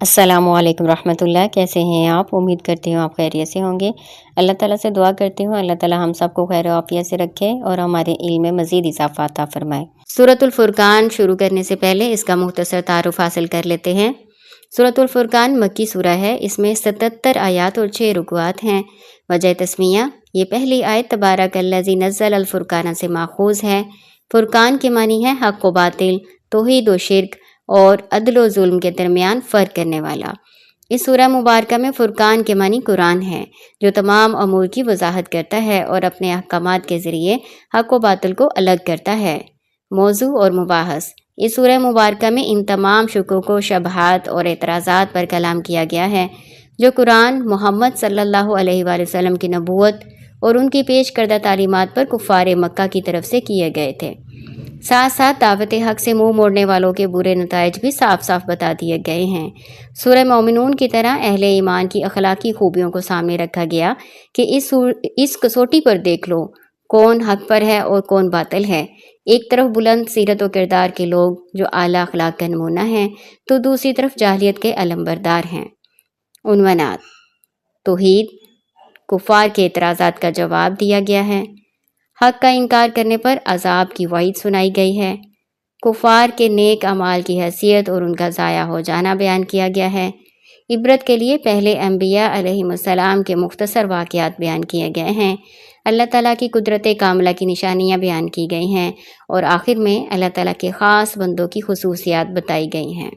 السلام علیکم رحمۃ اللہ، کیسے ہیں آپ؟ امید کرتی ہوں آپ خیریت سے ہوں گے۔ اللہ تعالیٰ سے دعا کرتی ہوں اللہ تعالیٰ ہم سب کو خیر و عافیت سے رکھے اور ہمارے علم میں مزید اضافہ عطا فرمائے۔ سورۃ الفرقان شروع کرنے سے پہلے اس کا مختصر تعارف حاصل کر لیتے ہیں۔ سورۃ الفرقان مکی سورہ ہے، اس میں 77 آیات اور 6 رکوعات ہیں۔ وجہ تسمیہ، یہ پہلی آیت تبارک الذی نزل الفرقان سے ماخوذ ہے۔ فرقان کے معنی ہے حق و باطل، توحید و شرک اور عدل و ظلم کے درمیان فرق کرنے والا۔ اس سورہ مبارکہ میں فرقان کے معنی قرآن ہے، جو تمام امور کی وضاحت کرتا ہے اور اپنے احکامات کے ذریعے حق و باطل کو الگ کرتا ہے۔ موضوع اور مباحث، اس سورہ مبارکہ میں ان تمام شکوک و شبہات اور اعتراضات پر کلام کیا گیا ہے جو قرآن، محمد صلی اللہ علیہ وآلہ وسلم کی نبوت اور ان کی پیش کردہ تعلیمات پر کفار مکہ کی طرف سے کیے گئے تھے۔ ساتھ ساتھ دعوت حق سے منہ موڑنے والوں کے برے نتائج بھی صاف صاف بتا دیے گئے ہیں۔ سورہ مومنون کی طرح اہل ایمان کی اخلاقی خوبیوں کو سامنے رکھا گیا کہ اس کسوٹی پر دیکھ لو کون حق پر ہے اور کون باطل ہے۔ ایک طرف بلند سیرت و کردار کے لوگ جو اعلیٰ اخلاق کا نمونہ ہیں، تو دوسری طرف جاہلیت کے علمبردار ہیں۔ عنوانات: توحید، کفار کے اعتراضات کا جواب دیا گیا ہے، حق کا انکار کرنے پر عذاب کی وعید سنائی گئی ہے، کفار کے نیک اعمال کی حیثیت اور ان کا ضائع ہو جانا بیان کیا گیا ہے، عبرت کے لیے پہلے انبیاء علیہم السلام کے مختصر واقعات بیان کیے گئے ہیں، اللہ تعالیٰ کی قدرت کاملہ کی نشانیاں بیان کی گئی ہیں، اور آخر میں اللہ تعالیٰ کے خاص بندوں کی خصوصیات بتائی گئی ہیں۔